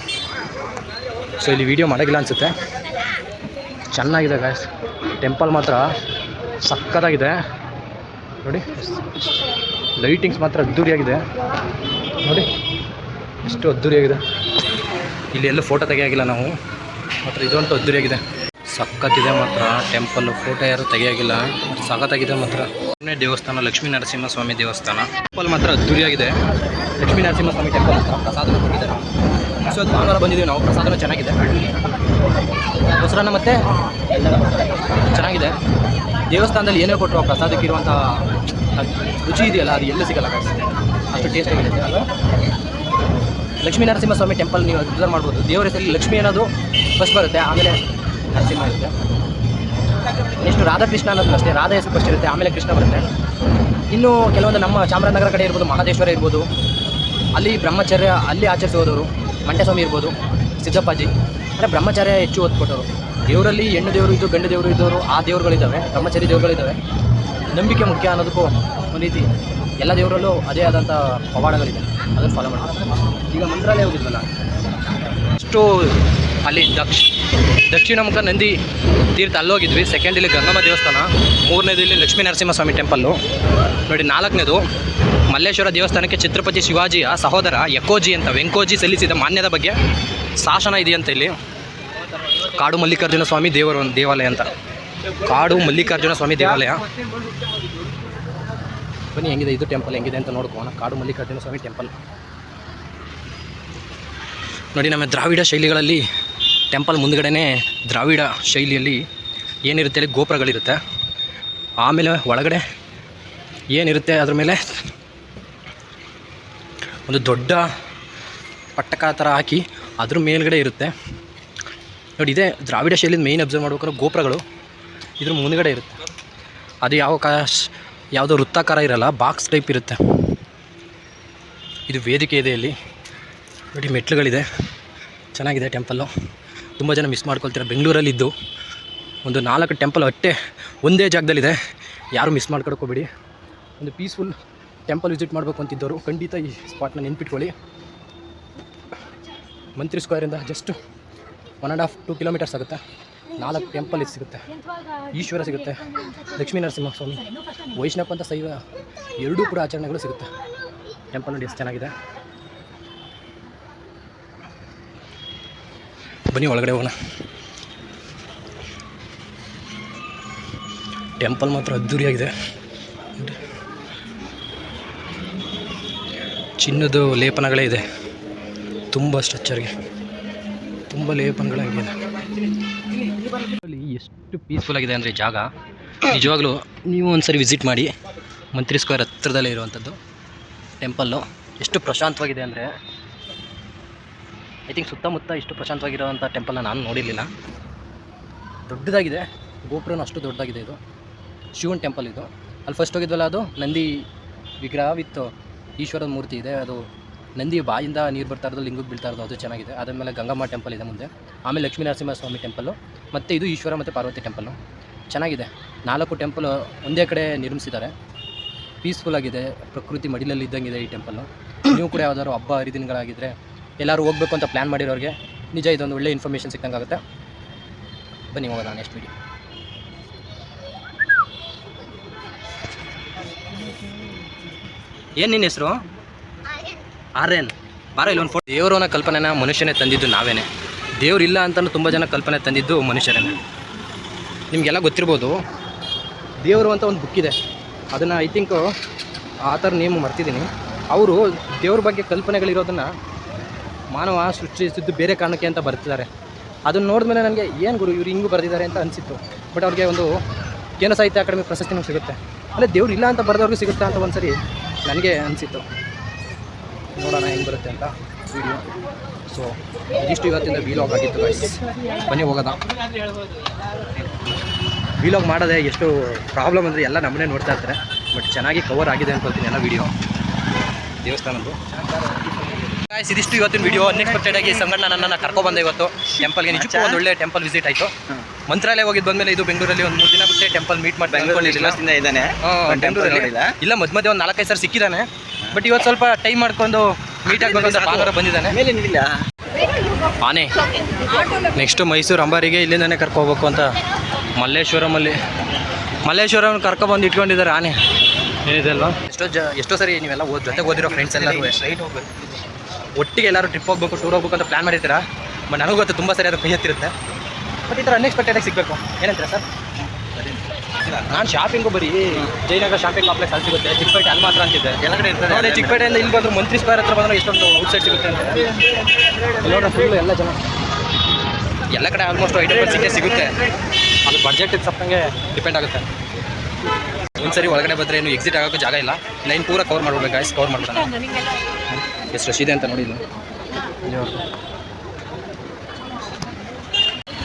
ಸೊ ಇಲ್ಲಿ ವಿಡಿಯೋ ಮಾಡೋಗಿಲ್ಲ ಅನಿಸುತ್ತೆ. ಚೆನ್ನಾಗಿದೆ ಗಾಯ್ಸ್, ಟೆಂಪಲ್ ಮಾತ್ರ ಸಕ್ಕತ್ತಾಗಿದೆ ನೋಡಿ. ಲೈಟಿಂಗ್ಸ್ ಮಾತ್ರ ಅದ್ದೂರಿಯಾಗಿದೆ ನೋಡಿ, ಎಷ್ಟು ಅದ್ದೂರಿಯಾಗಿದೆ. ಇಲ್ಲಿ ಎಲ್ಲೂ ಫೋಟೋ ತೆಗಿಯಾಗಿಲ್ಲ ನಾವು, ಮಾತ್ರ ಇದಂತೂ ಅದ್ದೂರಿಯಾಗಿದೆ. ಸಖತ್ತಿದೆ ಮಾತ್ರ ಟೆಂಪಲ್ಲು. ಫೋಟೋ ಯಾರು ತೆಗಿಯಾಗಿಲ್ಲ, ಸಖತ್ತಾಗಿದೆ ಮಾತ್ರ. ದೇವಸ್ಥಾನ ಲಕ್ಷ್ಮೀ ನರಸಿಂಹಸ್ವಾಮಿ ದೇವಸ್ಥಾನ. ಟೆಂಪಲ್ ಮಾತ್ರ ಅದ್ದೂರಿಯಾಗಿದೆ. ಲಕ್ಷ್ಮೀ ನರಸಿಂಹಸ್ವಾಮಿ ಟೆಂಪಲ್ ಹತ್ರ ಪ್ರಸಾದನೂ ಕೊಟ್ಟಿದ್ದಾರೆ. ಇವತ್ತು ಭಾನುವಾರ ಬಂದಿದ್ದೀವಿ ನಾವು. ಪ್ರಸಾದನೂ ಚೆನ್ನಾಗಿದೆ, ಮೊಸರನ್ನ ಮತ್ತು ಚೆನ್ನಾಗಿದೆ. ದೇವಸ್ಥಾನದಲ್ಲಿ ಏನೇ ಕೊಟ್ಟರು ಆ ಪ್ರಸಾದಕ್ಕೆ ಇರುವಂಥ ರುಚಿ ಇದೆಯಲ್ಲ, ಅದು ಎಲ್ಲೂ ಸಿಗಲ್ಲ guys. ಅಷ್ಟು ಟೇಸ್ಟಾಗಿದೆ ಅಲ್ಲ. ಲಕ್ಷ್ಮೀ ನರಸಿಂಹಸ್ವಾಮಿ ಟೆಂಪಲ್ ನೀವು ಅಬ್ಸರ್ವ್ ಮಾಡ್ಬೋದು. ದೇವರ ಹೆಸರಲ್ಲಿ ಲಕ್ಷ್ಮೀ ಅನ್ನೋದು ಫಸ್ಟ್ ಬರುತ್ತೆ, ಆಮೇಲೆ ನರಸಿಂಹ ಇರುತ್ತೆ. ನೆಕ್ಸ್ಟ್ ರಾಧಾಕೃಷ್ಣ ಅನ್ನೋದು ಅಷ್ಟೇ, ರಾಧಾ ಹೆಸರು ಫಸ್ಟ್ ಇರುತ್ತೆ, ಆಮೇಲೆ ಕೃಷ್ಣ ಬರುತ್ತೆ. ಇನ್ನು ಕೆಲವೊಂದು ನಮ್ಮ ಚಾಮರಾಜನಗರ ಕಡೆ ಇರ್ಬೋದು, ಮಹದೇಶ್ವರ ಇರ್ಬೋದು, ಅಲ್ಲಿ ಬ್ರಹ್ಮಚರ್ಯ ಅಲ್ಲಿ ಆಚರಿಸಿ ಹೋದವರು, ಮಂಟಸ್ವಾಮಿ ಇರ್ಬೋದು, ಸಿದ್ದಪ್ಪಾಜಿ ಅಂದರೆ ಬ್ರಹ್ಮಚರ್ಯ ಹೆಚ್ಚು ಒತ್ತು ಕೊಟ್ಟವರು. ದೇವರಲ್ಲಿ ಹೆಣ್ಣು ದೇವರು ಇದ್ದು ಗಂಡು ದೇವರು ಇದ್ದವರು, ಆ ದೇವರುಗಳಿದ್ದಾವೆ, ಬ್ರಹ್ಮಚರ್ಯ ದೇವರುಗಳಿದ್ದಾವೆ. ನಂಬಿಕೆ ಮುಖ್ಯ ಅನ್ನೋದಕ್ಕೂ ಒಂದು ರೀತಿ ಎಲ್ಲ ದೇವರಲ್ಲೂ ಅದೇ ಆದಂಥ ಪವಾಡಗಳಿದೆ, ಅದನ್ನು ಫಾಲೋ ಮಾಡ್ತಾರೆ. ಈಗ ಮಂತ್ರಾಲಯ ಹೋಗಿದ್ವಲ್ಲ, ಅಷ್ಟು ಅಲ್ಲಿ ದಕ್ಷಿಣ ಮುಖ ನಂದಿ ತೀರ್ಥ ಅಲ್ಲೋಗಿದ್ವಿ. ಸೆಕೆಂಡ್ ಇಲ್ಲಿ ಗಂಗಮ್ಮ ದೇವಸ್ಥಾನ, ಮೂರನೇದು ಇಲ್ಲಿ ಲಕ್ಷ್ಮೀ ನರಸಿಂಹಸ್ವಾಮಿ ಟೆಂಪಲ್ಲು ನೋಡಿ. ನಾಲ್ಕನೇದು ಮಲ್ಲೇಶ್ವರ ದೇವಸ್ಥಾನಕ್ಕೆ ಛತ್ರಪತಿ ಶಿವಾಜಿಯ ಸಹೋದರ ಎಕ್ಕೋಜಿ ಅಂತ ವೆಂಕೋಜಿ ಸಲ್ಲಿಸಿದ ಮಾನ್ಯದ ಬಗ್ಗೆ ಶಾಸನ ಇದೆಯಂತ. ಇಲ್ಲಿ ಕಾಡು ಮಲ್ಲಿಕಾರ್ಜುನ ಸ್ವಾಮಿ ದೇವಾಲಯ ಅಂತ, ಕಾಡು ಮಲ್ಲಿಕಾರ್ಜುನ ಸ್ವಾಮಿ ದೇವಾಲಯ. ಬನ್ನಿ ಹೆಂಗಿದೆ ಇದು ಟೆಂಪಲ್ ಹೆಂಗಿದೆ ಅಂತ ನೋಡ್ಕೋಣ. ಕಾಡು ಮಲ್ಲಿಕಾರ್ಜುನ ಸ್ವಾಮಿ ಟೆಂಪಲ್ ನೋಡಿ. ನಮ್ಮ ದ್ರಾವಿಡ ಶೈಲಿಗಳಲ್ಲಿ ಟೆಂಪಲ್ ಮುಂದ್ಗಡೆನೇ ದ್ರಾವಿಡ ಶೈಲಿಯಲ್ಲಿ ಏನಿರುತ್ತೆ ಅಲ್ಲಿ ಗೋಪುರಗಳಿರುತ್ತೆ. ಆಮೇಲೆ ಒಳಗಡೆ ಏನಿರುತ್ತೆ ಅದ್ರ ಮೇಲೆ ಒಂದು ದೊಡ್ಡ ಪಟ್ಟಕ ಥರ ಹಾಕಿ ಅದ್ರ ಮೇಲ್ಗಡೆ ಇರುತ್ತೆ ನೋಡಿ. ಇದೇ ದ್ರಾವಿಡ ಶೈಲಿಯಿಂದ ಮೇಯ್ನ್ ಅಬ್ಸರ್ವ್ ಮಾಡ್ಬೇಕಾದ್ರೆ ಗೋಪುರಗಳು ಇದ್ರ ಮುಂದ್ಗಡೆ ಇರುತ್ತೆ. ಅದು ಯಾವುದೋ ವೃತ್ತಾಕಾರ ಇರಲ್ಲ, ಬಾಕ್ಸ್ ಟೈಪ್ ಇರುತ್ತೆ. ಇದು ವೇದಿಕೆ ಇದೆ ಇಲ್ಲಿ ನೋಡಿ, ಮೆಟ್ಲುಗಳಿದೆ, ಚೆನ್ನಾಗಿದೆ ಟೆಂಪಲ್ಲು. ತುಂಬ ಜನ ಮಿಸ್ ಮಾಡ್ಕೊಳ್ತಾರೆ. ಬೆಂಗಳೂರಲ್ಲಿದ್ದು ಒಂದು 4 ಟೆಂಪಲ್ ಅಟ್ಟೆ ಒಂದೇ ಜಾಗದಲ್ಲಿದೆ, ಯಾರು ಮಿಸ್ ಮಾಡ್ಕೊಳ್ಕೋಬೇಡಿ. ಒಂದು ಪೀಸ್ಫುಲ್ ಟೆಂಪಲ್ ವಿಸಿಟ್ ಮಾಡಬೇಕು ಅಂತಿದ್ದವರು ಖಂಡಿತ ಈ ಸ್ಪಾಟ್ನ ನೆನ್ಪಿಟ್ಕೊಳ್ಳಿ. ಮಂತ್ರಿ ಸ್ಕ್ವೇರಿಂದ ಜಸ್ಟ್ 1.5-2 ಕಿಲೋಮೀಟರ್ಸ್ ಆಗುತ್ತೆ. 4 ಟೆಂಪಲ್ ಇದು ಸಿಗುತ್ತೆ. ಈಶ್ವರ ಸಿಗುತ್ತೆ, ಲಕ್ಷ್ಮೀ ನರಸಿಂಹ ಸ್ವಾಮಿ, ವೈಷ್ಣವ ಅಂತ ಶೈವ ಎರಡೂ ಕೂಡ ಆಚರಣೆಗಳು ಸಿಗುತ್ತೆ. ಟೆಂಪಲ್ ನೋಡಿ ಎಷ್ಟು ಚೆನ್ನಾಗಿದೆ. ಬನ್ನಿ ಒಳಗಡೆ ಹೋಗೋಣ. ಟೆಂಪಲ್ ಮಾತ್ರ ಅದ್ಧೂರಿಯಾಗಿದೆ. ಚಿನ್ನದ ಲೇಪನಗಳೇ ಇದೆ, ತುಂಬ ಸ್ಟ್ರಕ್ಚರ್ಗೆ ತುಂಬ ಲೇಪನಗಳಾಗಿದೆ. ಅಲ್ಲಿ ಎಷ್ಟು ಪೀಸ್ಫುಲ್ ಆಗಿದೆ ಅಂದರೆ ಜಾಗ ನಿಜವಾಗ್ಲೂ ನೀವು ಒಂದ್ಸರಿ ವಿಸಿಟ್ ಮಾಡಿ. ಮಂತ್ರಿ ಸ್ಕ್ವೇರ್ ಹತ್ತಿರದಲ್ಲೇ ಇರುವಂಥದ್ದು ಟೆಂಪಲ್ಲು ಎಷ್ಟು ಪ್ರಶಾಂತವಾಗಿದೆ ಅಂದರೆ, ಐ ಥಿಂಕ್ ಸುತ್ತಮುತ್ತ ಇಷ್ಟು ಪ್ರಶಾಂತವಾಗಿರೋವಂಥ ಟೆಂಪಲ್ನ ನಾನು ನೋಡಿರಲಿಲ್ಲ. ದೊಡ್ಡದಾಗಿದೆ, ಗೋಪುರನೂ ಅಷ್ಟು ದೊಡ್ಡದಾಗಿದೆ. ಇದು ಶಿವನ್ ಟೆಂಪಲ್ ಇದು. ಅಲ್ಲಿ ಫಸ್ಟ್ ಹೋಗಿದ್ವಲ್ಲ, ಅದು ನಂದಿ ವಿಗ್ರಹ ವಿತ್ ಈಶ್ವರದ ಮೂರ್ತಿ ಇದೆ. ಅದು ನಂದಿ ಬಾಯಿಂದ ನೀರು ಬರ್ತಾ ಇರೋದು, ಲಿಂಗಕ್ಕೆ ಬೀಳ್ತಾ ಇರೋದು, ಅದು ಚೆನ್ನಾಗಿದೆ. ಅದಾದಮೇಲೆ ಗಂಗಮ್ಮ ಟೆಂಪಲ್ ಇದೆ ಮುಂದೆ, ಆಮೇಲೆ ಲಕ್ಷ್ಮೀ ನರಸಿಂಹ ಸ್ವಾಮಿ ಟೆಂಪಲ್ಲು, ಮತ್ತು ಇದು ಈಶ್ವರ ಮತ್ತು ಪಾರ್ವತಿ ಟೆಂಪಲ್ಲು. ಚೆನ್ನಾಗಿದೆ. 4 ಟೆಂಪಲ್ ಒಂದೇ ಕಡೆ ನಿರ್ಮಿಸಿದ್ದಾರೆ. ಪೀಸ್ಫುಲ್ ಆಗಿದೆ, ಪ್ರಕೃತಿ ಮಡಿಲಲ್ಲಿ ಇದ್ದಂಗಿದೆ ಈ ಟೆಂಪಲ್ಲು. ನೀವು ಕೂಡ ಯಾವ್ದಾದ್ರು ಹಬ್ಬ ಹರಿದಿನಗಳಾಗಿದ್ದರೆ ಎಲ್ಲರೂ ಹೋಗಬೇಕು ಅಂತ ಪ್ಲ್ಯಾನ್ ಮಾಡಿರೋರಿಗೆ ನಿಜ ಇದೊಂದು ಒಳ್ಳೆ ಇನ್ಫಾರ್ಮೇಷನ್ ಸಿಕ್ಕಂಗಾಗುತ್ತೆ. ಬನ್ನಿ ಹೋಗೋಣ ನೆಕ್ಸ್ಟ್ ವೀಡಿಯೋ. ಏನು ನಿನ್ನ ಹೆಸರು? ಆರ್ಯನ್. ಬಾರ ಇಲ್ಲೊಂದು ಫೋಟೋ. ದೇವರನ್ನ ಕಲ್ಪನೆನ ಮನುಷ್ಯನೇ ತಂದಿದ್ದು ನಾವೇನೆ. ದೇವರಿಲ್ಲ ಅಂತಲೂ ತುಂಬ ಜನ ಕಲ್ಪನೆ ತಂದಿದ್ದು ಮನುಷ್ಯರೇ. ನಿಮಗೆಲ್ಲ ಗೊತ್ತಿರ್ಬೋದು, ದೇವರು ಅಂತ ಒಂದು ಬುಕ್ ಇದೆ. ಅದನ್ನು ಐ ಥಿಂಕ್ ಆಥರ್ ನೇಮು ಮರ್ತಿದ್ದೀನಿ. ಅವರು ದೇವ್ರ ಬಗ್ಗೆ ಕಲ್ಪನೆಗಳಿರೋದನ್ನು ಮಾನವ ಸೃಷ್ಟಿಸಿದ್ದು ಬೇರೆ ಕಾರಣಕ್ಕೆ ಅಂತ ಬರ್ತಿದ್ದಾರೆ. ಅದನ್ನು ನೋಡಿದ್ಮೇಲೆ ನನಗೆ ಏನು ಗುರು ಇವರು ಹಿಂಗೂ ಬರೆದಿದ್ದಾರೆ ಅಂತ ಅನಿಸಿತ್ತು. ಬಟ್ ಅವ್ರಿಗೆ ಒಂದು ಕೇಂದ್ರ ಸಾಹಿತ್ಯ ಅಕಾಡೆಮಿ ಪ್ರಶಸ್ತಿನೂ ಸಿಗುತ್ತೆ, ಅಲ್ಲೇ ದೇವ್ರು ಇಲ್ಲ ಅಂತ ಬರೆದವ್ರಿಗೂ ಸಿಗುತ್ತೆ ಅಂತ ಒಂದು ಸರಿ ನನಗೆ ಅನಿಸಿತ್ತು. ನೋಡೋಣ ಹೆಂಗೆ ಬರುತ್ತೆ ಅಂತ ವೀಡಿಯೋ. ಸೊ ಇದಿಷ್ಟು ಇವತ್ತಿಂದ ವೀಲಾಗ್ ಆಗಿತ್ತು ಗೈಸ್. ಬನ್ನಿ ಹೋಗೋದ. ವೀಲಾಗ್ ಮಾಡೋದೇ ಎಷ್ಟು ಪ್ರಾಬ್ಲಮ್ ಅಂದರೆ ಎಲ್ಲ ನಮ್ಮನ್ನೇ ನೋಡ್ತಾ ಇರ್ತಾರೆ. ಬಟ್ ಚೆನ್ನಾಗಿ ಕವರ್ ಆಗಿದೆ ಅನ್ಕೊಳ್ತೀನಿ ಎಲ್ಲ ವೀಡಿಯೋ ದೇವಸ್ಥಾನದ್ದು. ಗೈಸ್ ಇದಿಷ್ಟು ಇವತ್ತಿನ ವೀಡಿಯೋ. ಅನ್ಎಕ್ಸ್ಪೆಕ್ಟೆಡ್ ಆಗಿ ಸಂಗಣ್ಣ ನನ್ನನ್ನು ಕರ್ಕೊಬಂದೆ ಇವತ್ತು ಟೆಂಪಲ್ಗೆ. ನಿಜಕ್ಕೂ ಒಂದು ಒಳ್ಳೆ ಟೆಂಪಲ್ ವಿಸಿಟ್ ಆಯಿತು. ಮಂತ್ರಾಲಯ ಹೋಗಿದ್ದು ಬಂದಮೇಲೆ ಇದು ಬೆಂಗಳೂರಲ್ಲಿ ಒಂದು 3 ದಿನ ಬಿಟ್ಟೆ ಟೆಂಪಲ್ ಮೀಟ್ ಮಾಡಿ ಇದ್ದಾನೆ. ಇಲ್ಲ ಮಧ್ಯೆ ಒಂದು 4-5 ಸರಿ ಸಿಕ್ಕಿದ್ದಾನೆ. ಬಟ್ ಇವತ್ತು ಸ್ವಲ್ಪ ಟೈಮ್ ಮಾಡ್ಕೊಂಡು ಮೀಟ್ ಆಗಬೇಕಂತ ಭಾನುವಾರ ಬಂದಿದ್ದಾನೆ. ಆನೆ ನೆಕ್ಸ್ಟು ಮೈಸೂರು ಅಂಬಾರಿಗೆ ಇಲ್ಲಿಂದನೇ ಕರ್ಕೊಬೇಕು ಅಂತ ಮಲ್ಲೇಶ್ವರಂ ಕರ್ಕೊಬಂದು ಇಟ್ಕೊಂಡಿದ್ದಾರೆ ಆನೆ. ಏನಿದೆ ಅಲ್ವಾ? ಎಷ್ಟೋ ಸರಿ ನೀವೆಲ್ಲ ಜೊತೆಗೆ ಓದಿರೋ ಫ್ರೆಂಡ್ಸ್ ಎಲ್ಲರೂ ಸ್ಟ್ರೈಟ್ ಹೋಗ್ಬೇಕು, ಒಟ್ಟಿಗೆ ಎಲ್ಲರೂ ಟ್ರಿಪ್ ಹೋಗ್ಬೇಕು, ಟೂರ್ ಹೋಗ್ಬೇಕು ಅಂತ ಪ್ಲ್ಯಾನ್ ಮಾಡಿರ್ತೀರಾ. ಬಟ್ ನನಗೂ ಗೊತ್ತು ತುಂಬ ಸರಿ ಅದು ಕೈ ಎತ್ತಿರುತ್ತೆ. ಬಟ್ ಈ ಥರ ಅನ್ಎಕ್ಸ್ಪೆಕ್ಟೆಡಾಗಿ ಸಿಗಬೇಕು. ಏನಂತೀರಾ ಸರ್? ನಾನು ಶಾಪಿಂಗು ಬರೀ ಜಯನಗರ ಶಾಪಿಂಗ್ ಕಾಂಪ್ಲೆಕ್ಸ್ ಅಲ್ಲಿ ಸಿಗುತ್ತೆ. ಚಿಕ್ಕಪೇಟೆ ಅಲ್ಲಿ ಮಾತ್ರ ಅಂತಿದ್ದೆ, ಎಲ್ಲ ಕಡೆ ಇರ್ತದೆ. ನೋಡಿ ಚಿಕ್ಕಪೇಟೆಯಿಂದ ಇಲ್ಲಿ ಬಂದರು ಮಂತ್ರಿ ಸ್ಕ್ವೇರ್ ಹತ್ರ ಬಂದರೆ ಎಷ್ಟೊಂದು ಔಟ್ಸೈಡ್ ಸಿಗುತ್ತೆ ಅಂತ ನೋಡ್ರೆ ಫುಲ್ಲು ಎಲ್ಲ ಜನ ಎಲ್ಲ ಕಡೆ ಆಲ್ಮೋಸ್ಟ್ ಐಟಮ್ಗಳು ಸಿಗುತ್ತೆ. ಅದು ಬಡ್ಜೆಟಿಗೆ ತಕ್ಕಂಗೆ ಡಿಪೆಂಡ್ ಆಗುತ್ತೆ. ಒಂದ್ಸರಿ ಒಳಗಡೆ ಬಂದರೆ ಏನು ಎಕ್ಸಿಟ್ ಆಗೋಕ್ಕೆ ಜಾಗ ಇಲ್ಲ. ಲೈನ್ ಪೂರ ಕವರ್ ಮಾಡ್ಬೇಕು ಗಾಯ್ಸ್. ಕವರ್ ಮಾಡ್ತಾನೆ ಎಷ್ಟು ರಶ್ ಇದೆ ಅಂತ ನೋಡಿ.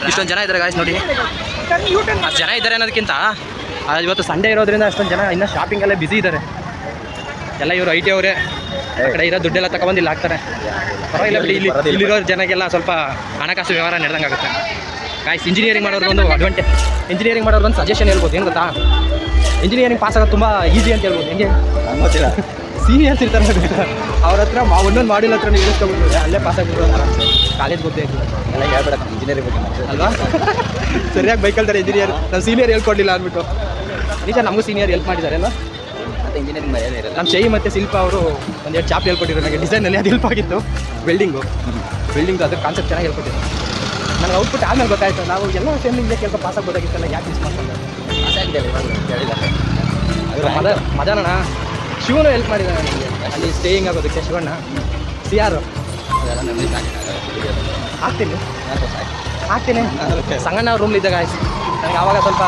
ಇಷ್ಟೊಂದು ಜನ ಇದ್ದಾರೆ ಗಾಯ್ಸ್ ನೋಡಿ. ಅಷ್ಟು ಜನ ಇದ್ದಾರೆ ಅನ್ನೋದಕ್ಕಿಂತ ಇವತ್ತು ಸಂಡೇ ಇರೋದ್ರಿಂದ ಅಷ್ಟೊಂದು ಜನ ಇನ್ನೂ ಶಾಪಿಂಗಲ್ಲೇ ಬ್ಯುಸಿ ಇದ್ದಾರೆ. ಎಲ್ಲ ಇವರು IT ಅವರೇ ಆ ಕಡೆ ಇರೋ ದುಡ್ಡೆಲ್ಲ ತಗೊಬಂದು ಇಲ್ಲಿ ಹಾಕ್ತಾರೆ. ಪರವಾಗಿಲ್ಲ ಬಿಡಿ, ಇಲ್ಲಿರೋ ಜನಕ್ಕೆಲ್ಲ ಸ್ವಲ್ಪ ಹಣಕಾಸು ವ್ಯವಹಾರ ನಡೆದಂಗೆ ಆಗುತ್ತೆ. ಗಾಯ್ಸ್, ಇಂಜಿನಿಯರಿಂಗ್ ಮಾಡೋರ್ಗೊಂದು ಅಡ್ವಾಂಟೇಜ್, ಇಂಜಿನಿಯರಿಂಗ್ ಮಾಡೋರ್ಗೊಂದು ಸಜೆಷನ್ ಹೇಳ್ಬೋದು. ಏನು ಗೊತ್ತಾ, ಇಂಜಿನಿಯರಿಂಗ್ ಪಾಸ್ ಆಗೋದು ತುಂಬ ಈಸಿ ಅಂತ ಹೇಳ್ಬೋದು. ಹೆಂಗೆ ಗೊತ್ತಿಲ್ಲ, ಸೀನಿಯರ್ಸ್ ಇರ್ತಾರೆ ಅವ್ರ ಹತ್ರ ಒಂದೊಂದು ಮಾಡಿಲ್ಲ ಹತ್ರ ನೀವು ಇಳಿಸ್ಕೊಬಿಟ್ಟು ಅಲ್ಲೇ ಪಾಸ್ ಆಗಿಬಿಟ್ಟು ಆರಾಮ್ಸೆ ಕಾಲೇಜ್ ಗೊತ್ತೇ ಇರ್ತದೆ. ಎಲ್ಲ ಹೇಳ್ಬೇಡ ಇಂಜಿನಿಯರಿಂಗ್ ಬಗ್ಗೆ ಅಲ್ವಾ? ಸರಿಯಾಗಿ ಬೈಕ್ ಹೇಳ್ತಾರೆ ಇಂಜಿನಿಯರ್. ನಮ್ಮ ಸೀನಿಯರ್ ಹೇಳ್ಕೊಡ್ಲಿಲ್ಲ ಅಂದ್ಬಿಟ್ಟು. ನಿಜ, ನಮಗೂ ಸೀನಿಯರ್ ಹೆಲ್ಪ್ ಮಾಡಿದ್ದಾರೆ ಅಲ್ವಾ? ಮತ್ತು ಇಂಜಿನಿಯರಿಂಗ್ ಮರ್ಯಾದೆ ಇರಲ್ಲ. ನಮ್ಮ ಚೈ ಮತ್ತು ಶಿಲ್ಪ ಅವರು ಒಂದೆರಡು ಚಾಪ್ ಹೇಳ್ಕೊಟ್ಟಿದ್ರು ನನಗೆ. ಡಿಸೈನಲ್ಲಿ ಅದು ಹೆಲ್ಪ್ ಆಗಿತ್ತು. ಬಿಲ್ಡಿಂಗು ಅದ್ರ ಕಾನ್ಸೆಪ್ಟ್ ಚೆನ್ನಾಗಿ ಹೇಳ್ಕೊಟ್ಟಿದ್ರು. ನನಗೆ ಔಟ್ಪುಟ್ ಆದ್ಮೇಲೆ ಗೊತ್ತಾಯ್ತು, ನಾವು ಎಲ್ಲ ಸೇಮಿಂದ ಕೆಲಸ ಪಾಸ್ ಆಗ್ಬೋದಾಗಿತ್ತಲ್ಲ, ಯಾಕೆ ಮಿಸ್ ಮಾಡ್ಕೊಂಡು ಆಸೆ ಆಗಿದೆ ಹೇಳಿದ್ದಾರೆ. ಮದನಣ್ಣ ಶಿವನು ಹೆಲ್ಪ್ ಮಾಡಿದ್ದಾನೆ ನನಗೆ ಅಲ್ಲಿ ಸ್ಟೇಯಿಂಗ್ ಆಗೋದಕ್ಕೆ. ಶಿವಣ್ಣ CR ಅದೆಲ್ಲ ಮೆಮರೀಸ್ ಆಗ್ತೀನಿ ಸಂಗಣ್ಣ ಅವ್ರ ರೂಮ್ಲಿದ್ದಾಗ ಆಯ್ತು. ನನಗೆ ಆವಾಗ ಸ್ವಲ್ಪ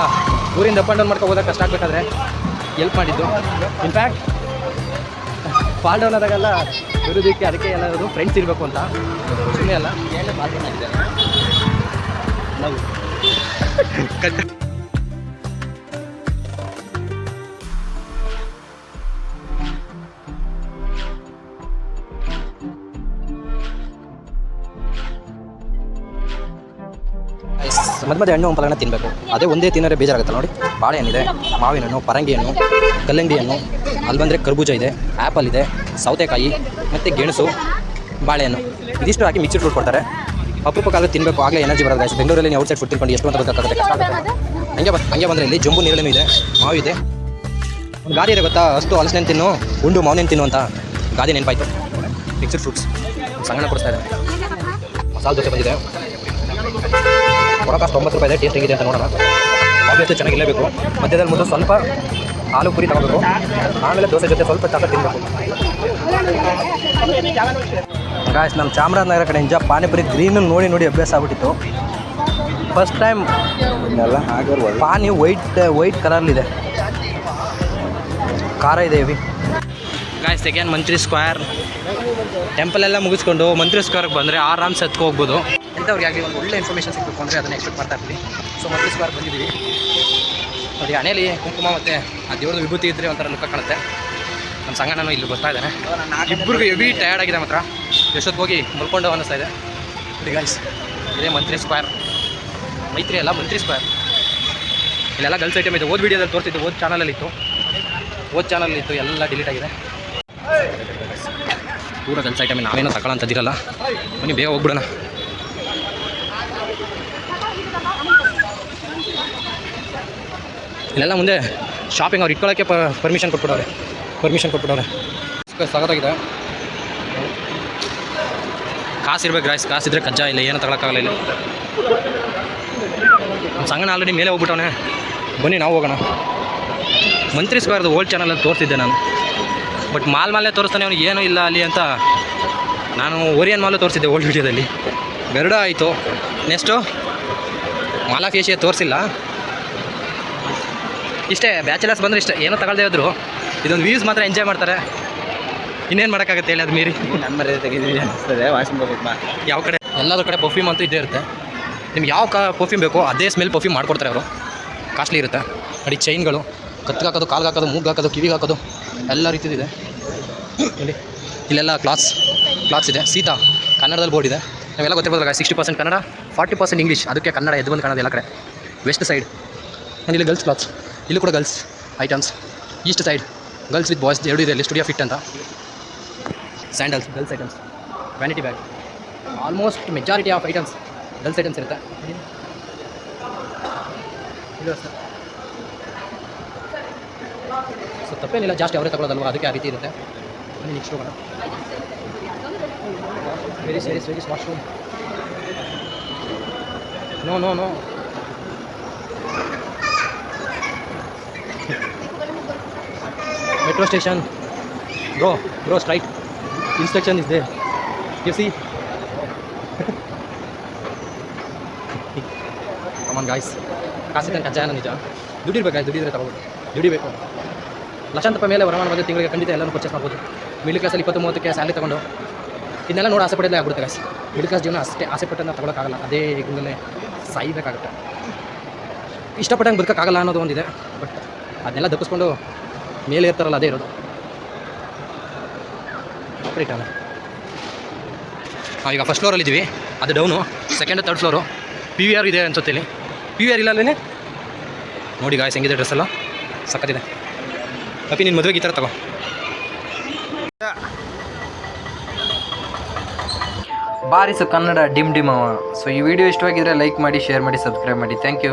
ಊರಿಂದ ಅಪ್ ಆ್ಯಂಡ್ ಡೌನ್ ಮಾಡ್ಕೊ ಹೋದಾಗ ಕಷ್ಟ ಆಗಬೇಕಾದ್ರೆ ಹೆಲ್ಪ್ ಮಾಡಿದ್ದು. ಇನ್ಫ್ಯಾಕ್ಟ್ ಫಾಲ್ ಡೌನ್ ಆದಾಗೆಲ್ಲ ಇರೋದಕ್ಕೆ ಅದಕ್ಕೆ ಎಲ್ಲರೂ ಫ್ರೆಂಡ್ಸ್ ಇರಬೇಕು ಅಂತ ಸುಮ್ಮನೆ ಅಲ್ಲ. ನಾವು ಮಧ್ಯ ಹಣ್ಣು ಹಂಪಲನ್ನ ತಿನ್ನಬೇಕು. ಅದೇ ಒಂದೇ ತಿನ್ನೋರೆ ಬೇಜಾರಾಗುತ್ತಲ್ಲ ನೋಡಿ. ಬಾಳೆಹಣ್ಣಿದೆ, ಮಾವಿನ ಹಣ್ಣು, ಪರಂಗಿ ಹಣ್ಣು, ಕಲ್ಲಂಗಡಿ ಹಣ್ಣು, ಅಲ್ಲಿ ಬಂದರೆ ಕರ್ಬೂಜ ಇದೆ, ಆ್ಯಪಲ್ ಇದೆ, ಸೌತೆಕಾಯಿ ಮತ್ತು ಗೆಣಸು, ಬಾಳೆಹಣ್ಣು ಇದಿಷ್ಟು ಹಾಕಿ ಮಿಕ್ಸಿಡ್ ಫುಡ್ ಕೊಡ್ತಾರೆ. ಅಪರೂಪಕ್ಕಾಗ ತಿನ್ನಬೇಕು, ಆಗಲೇ ಎನರ್ಜಿ ಬರೋದು ಗಾಯ್ಸ್. ಬೆಂಗಳೂರಲ್ಲಿ ನೀವು ಔಟ್ಸೈಡ್ ಫುಡ್ ತಿನ್ಕೊಂಡು ಎಷ್ಟು ಅಂತ ಗೊತ್ತಾಗುತ್ತೆ, ಕಷ್ಟ ಆಗುತ್ತೆ. ಹಂಗೆ ಬಂದರೆ ಇಲ್ಲಿ ಜಂಬು ನೀರಳೆನೂ ಇದೆ, ಮಾವು ಇದೆ. ಒಂದು ಗಾದಿ ಇದೆ ಗೊತ್ತಾ, ಅಷ್ಟು ಹಲಸಿನ ತಿನ್ನು, ಉಂಡು ಮಾವಿನ ತಿನ್ನು ಅಂತ ಗಾದಿ ನೆನಪಾಯಿತು. ಮಿಕ್ಸಿಡ್ ಫ್ರೂಟ್ಸ್ ಸಂಗಣ ಕೊಡಿಸ್ತಾ ಇದೆ. ಮಸಾಲೆ ದೋಸೆ ಬಂದಿದೆ, ಕೊಡೋ ಕಾಸ್ಟ್ 9 ರೂಪಾಯಿ ಇದೆ. ಟೇಸ್ಟ್ ಹೇಗಿದೆ ಅಂತ ನೋಡೋಣ. ಆಬ್ವಿಯಸ್ಲಿ ಚೆನ್ನಾಗಿರಲೇಬೇಕು. ಮಧ್ಯದಲ್ಲಿ ಮೊದಲು ಸ್ವಲ್ಪ ಆಲೂ ಪುರಿ ತಗೋಬೇಕು, ಆಮೇಲೆ ದೋಸೆ ಜೊತೆ ಸ್ವಲ್ಪ ಚಾಕ ತಿನ್ನಬೇಕು. ಗಾಯ್ಸ್, ನಮ್ಮ ಚಾಮರಾಜನಗರ ಕಡೆ ನಿಜ ಪಾನಿಪುರಿ ಗ್ರೀನ್ ನೋಡಿ ಅಭ್ಯಾಸ ಆಗ್ಬಿಟ್ಟಿತ್ತು. ಫಸ್ಟ್ ಟೈಮ್ ಎಲ್ಲ ಹಾಗೆ ಪಾನಿ ವೈಟ್ ಕಲರ್ಲಿದೆ, ಖಾರ ಇದೆ ಇವಿ. ಗಾಯ್ಸ್, ಸೆಕೆಂಡ್ ಮಂತ್ರಿ ಸ್ಕ್ವೇರ್ ಟೆಂಪಲ್ ಎಲ್ಲ ಮುಗಿಸ್ಕೊಂಡು ಮಂತ್ರಿ ಸ್ಕ್ವೇರ್ಗೆ ಬಂದರೆ ಆರಾಮ್ಸೆ ಹತ್ಕೊ ಹೋಗ್ಬೋದು. ಎಂಥವ್ರಿಗೆ ಆಗಲಿ ಒಂದು ಒಳ್ಳೆ ಇನ್ಫಾರ್ಮೇಷನ್ ಸಿಗಬೇಕು ಅಂದರೆ ಅದನ್ನು ಎಕ್ಸ್ಪೆಕ್ಟ್ ಮಾಡ್ತಾ ಇರ್ತೀವಿ. ಸೊ ಮಂತ್ರಿ ಸ್ಕ್ವೇರ್ ಬಂದಿದ್ದೀವಿ ನೋಡಿ. ಹಣೆಯಲ್ಲಿ ಕುಂಕುಮ ಮತ್ತು ಆ ದೇವ್ರದ್ದು ವಿಭೂತಿ ಇದ್ದರೆ ಒಂಥರ ಲುಕ್ಕ ಕಾಣುತ್ತೆ. ನಮ್ಮ ಸಂಗಣ್ಣನೂ ಇಲ್ಲಿ ಬರ್ತಾ ಇದ್ದಾನೆ. ಇಬ್ಬರಿಗೂ ಹೆವಿ ಟಯರ್ಡ್ ಆಗಿದೆ ಮಾತ್ರ. ಎಷ್ಟೊತ್ತು ಹೋಗಿ ಮಲ್ಕೊಂಡು ಅನ್ನಿಸ್ತಾ ಇದೆ ನೋಡಿ ಗಾಯ್ಸ್. ಇದೇ ಮಂತ್ರಿ ಸ್ಕ್ವೇರ್, ಮೈತ್ರಿ ಅಲ್ಲ ಮಂತ್ರಿ ಸ್ಕ್ವೇರ್. ಇಲ್ಲೆಲ್ಲ ಗರ್ಲ್ಸ್ ಐಟಮ್ ಇದೆ. ಓದ್ ವೀಡಿಯೋದಲ್ಲಿ ತೋರಿಸಿದ್ದು, ಓದ್ ಚಾನಲಲ್ಲಿತ್ತು ಎಲ್ಲ ಡಿಲೀಟ್ ಆಗಿದೆ. ಪೂರ ಗರ್ಲ್ಸ್ ಐಟಮ್ ನಾವೇನೋ ತಗೊಳ್ಳೋಂಥದ್ದಿರಲ್ಲ. ಬನ್ನಿ ಬೇಗ ಹೋಗ್ಬಿಡೋಣ. ಇಲ್ಲೆಲ್ಲ ಮುಂದೆ ಶಾಪಿಂಗ್ ಅವ್ರು ಇಟ್ಕೊಳ್ಳೋಕ್ಕೆ ಪರ್ಮಿಷನ್ ಕೊಟ್ಬಿಟ್ಟವ್ರೆ. ಸಾಕಾಗಿದೆ. ಕಾಸು ಇರ್ಬೇಕು ಗಾಯ್ಸ್, ಕಾಸಿದ್ರೆ ಕಜ್ಜಾ ಇಲ್ಲ, ಏನೂ ತಗೊಳಕ್ಕಾಗಲ್ಲ ಇಲ್ಲಿ. ನಮ್ಮ ಸಂಗಣ ಆಲ್ರೆಡಿ ಮೇಲೆ ಹೋಗ್ಬಿಟ್ಟವನೆ. ಬನ್ನಿ ನಾವು ಹೋಗೋಣ. ಮಂತ್ರಿ ಸ್ಕ್ವೇರ್ದು ಓಲ್ಡ್ ಚಾನಲಲ್ಲಿ ತೋರಿಸಿದ್ದೆ ನಾನು, ಬಟ್ ಮಾಲೇ ತೋರಿಸ್ತಾನೆ ಅವನಿಗೆ ಏನೂ ಇಲ್ಲ ಅಲ್ಲಿ ಅಂತ. ನಾನು ಓರಿಯನ್ ಮಾಲು ತೋರಿಸಿದ್ದೆ ಓಲ್ಡ್ ವೀಡಿಯೋದಲ್ಲಿ, ಗರುಡ ಆಯಿತು. ನೆಕ್ಸ್ಟು ಮಾಲ್ ಆಫ್ ಏಷ್ಯಾ ತೋರಿಸಿಲ್ಲ. ಇಷ್ಟೇ, ಬ್ಯಾಚುಲರ್ಸ್ ಬಂದರೆ ಇಷ್ಟೇ, ಏನೋ ತಗೊಳ್ದೇ ಹೋದ್ರು ಇದೊಂದು ವ್ಯೂಸ್ ಮಾತ್ರ ಎಂಜಾಯ್ ಮಾಡ್ತಾರೆ. ಇನ್ನೇನು ಮಾಡೋಕ್ಕಾಗುತ್ತೆ ಹೇಳಿ, ಅದು ಮೀರಿ ನಮ್ಮ ಮರ್ಯಾದೆ ತೆಗೆದಿದ್ದೀನಿ ಅನಿಸ್ತದೆ. ವಾಶ್ರೂಮ್ ಹೋಗ್ಬೇಕು. ಯಾವ ಕಡೆ ಎಲ್ಲದರ ಕಡೆ ಪರ್ಫ್ಯೂಮ್ ಅಂತೂ ಇದ್ದೇ ಇರುತ್ತೆ. ನಿಮ್ಗೆ ಯಾವ ಪರ್ಫ್ಯೂಮ್ ಬೇಕೋ ಅದೇ ಸ್ಮೆಲ್ ಪರ್ಫ್ಯೂಮ್ ಮಾಡ್ಕೊಡ್ತಾರೆ ಅವರು. ಕಾಸ್ಟ್ಲಿ ಇರುತ್ತೆ ನೋಡಿ. ಚೈನ್ಗಳು, ಕತ್ತಿಗೆ ಹಾಕೋದು, ಕಾಲ್ಗೆ ಹಾಕೋದು, ಮೂಗಿಗೆ ಹಾಕೋದು, ಕಿವಿಗೆ ಹಾಕೋದು ಎಲ್ಲ ರೀತಿದಿದೆ ನೋಡಿ. ಇಲ್ಲೆಲ್ಲ ಕ್ಲಾತ್ಸ್ ಇದೆ. ಸೀತಾ ಕನ್ನಡದಲ್ಲಿ ಬೋರ್ಡ್ ಇದೆ. ನಾವೆಲ್ಲ ಗೊತ್ತಿರ್ಬೋದಲ್ಲ, 60% ಕನ್ನಡ, 40% ಇಂಗ್ಲೀಷ್. ಅದಕ್ಕೆ ಕನ್ನಡ ಎದ್ದು ಬಂದು ಕಾಣೋದು ಎಲ್ಲ ಕಡೆ. ವೆಸ್ಟ್ ಸೈಡ್ ಆ್ಯಂಡ್ ಇಲ್ಲಿ ಗರ್ಲ್ಸ್ ಕ್ಲಾತ್ಸ್, ಇಲ್ಲೂ ಕೂಡ girls items. East side girls with boys ಎರಡು ಇದೆ. ಇಲ್ಲಿ ಸ್ಟುಡಿಯೋ ಫಿಟ್ ಅಂತ. Sandals girls items, vanity bag, almost majority of items girls items ಇರುತ್ತೆ. ಇಲ್ಲ ಸರ್, ಸೊ ತಪ್ಪೇನಿಲ್ಲ, ಜಾಸ್ತಿ ಅವರೇ ತಗೊಳ್ಳೋದಲ್ವ, ಅದಕ್ಕೆ ಆ ರೀತಿ ಇರುತ್ತೆ. ಬನ್ನಿ ನೆಕ್ಸ್ಟ್ ಹೋಗೋಣ. Very serious washroom. No metro station. Bro, straight. Instruction is there. You see? Come on guys. ಕಾಸಿನ ಕಜ್ಜಾಯನ ನಿಜ. ದುಡಿರ್ಬೇಕಾಯ್ತು, ದುಡಿದ್ರೆ ತಗೋಬೋದು. ದುಡಿಬೇಕು. ಲಕ್ಷಾಂತರ ಮೇಲೆ ವರಮಾನ ಬಂದರೆ ತಿಂಗಳಿಗೆ ಖಂಡಿತ ಎಲ್ಲರೂ ಪರ್ಚೇಸ್ ಮಾಡ್ಬೋದು. ಮಿಡ್ಲ್ ಕ್ಲಾಸಲ್ಲಿ 20-30ಕ್ಕೆ ಸ್ಯಾಲರಿ ತೊಗೊಂಡು ಇದನ್ನೆಲ್ಲ ನೋಡಿ ಆಸೆ ಪಡೋದೇ ಆಗ್ಬಿಡುತ್ತೆ ಗಾಯ್ಸ್. ಮಿಡ್ಲ್ ಕ್ಲಾಸ್ ಜೀವನ ಅಷ್ಟೇ ಆಸೆ ಪಟ್ಟನ್ನು ತಗೊಳಕ್ಕಾಗಲ್ಲ. ಅದೇ ಗುಂಡಲ್ಲೇ ಸಾಯ್ಬೇಕಾಗುತ್ತೆ. ಇಷ್ಟಪಟ್ಟಂಗೆ ಬದುಕೋಕ್ಕಾಗಲ್ಲ ಅನ್ನೋದು ಒಂದಿದೆ. ಬಟ್ ಅದನ್ನೆಲ್ಲ ದಕ್ಕಿಸ್ಕೊಂಡು ಮೇಲೆ ಇರ್ತಾರಲ್ಲ ಅದೇ ಇರೋದು. ಈಗ ಫಸ್ಟ್ ಫ್ಲೋರಲ್ಲಿದ್ದೀವಿ, ಅದು down. Second third floor PVR ಇದೆ ಅನ್ಸುತ್ತೆ. ಇಲ್ಲಿ PVR ಇಲ್ಲ ಅಲ್ಲೇ ನೋಡಿ ಗಾಯ್ಸ್ ಹೆಂಗಿದೆ ಡ್ರೆಸ್ ಎಲ್ಲ ಸಕ್ಕತ್ತಿದೆ. ಅಪ್ಪಿ ನಿನ್ನ ಮದುವೆಗೆ ಈ ಥರ ತಗೋ. ಬಾರಿಸು ಕನ್ನಡ ಡಿಮ್ ಡಿಮ್ ಅವ. ಸೊ ಈ ವಿಡಿಯೋ ಇಷ್ಟವಾಗಿದ್ದರೆ ಲೈಕ್ ಮಾಡಿ, ಶೇರ್ ಮಾಡಿ, ಸಬ್ಸ್ಕ್ರೈಬ್ ಮಾಡಿ. Thank you.